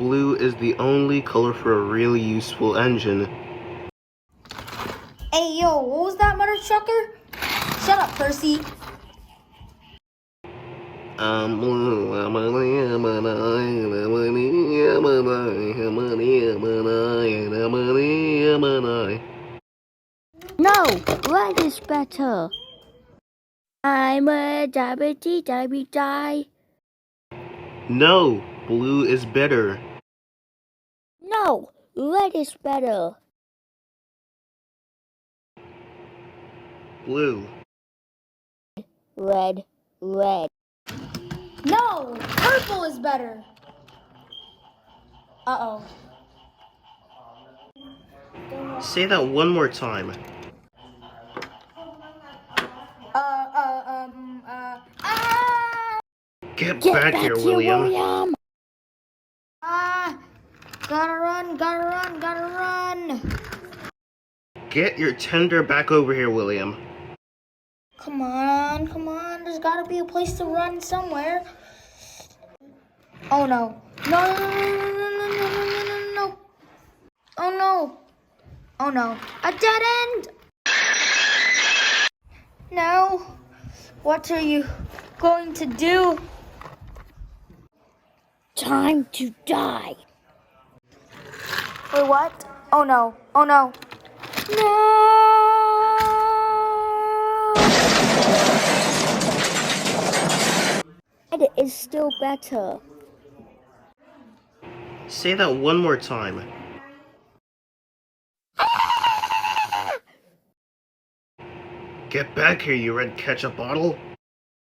blue is the only color for a really useful engine. Hey, yo, what was that, mother trucker? Shut up, Percy. No, red is better. I'm a die. No, blue is better. No, red is better. Blue. Red. No, purple is better. Uh-oh. Say that one more time. Get back here, William. Gotta run. Get your tender back over here, William. Come on. There's gotta be a place to run somewhere. Oh no. No. Oh no. A dead end. No. What are you going to do? Time to die. Wait, what? Oh no. No. Red is still better. Say that one more time. Get back here, you red ketchup bottle.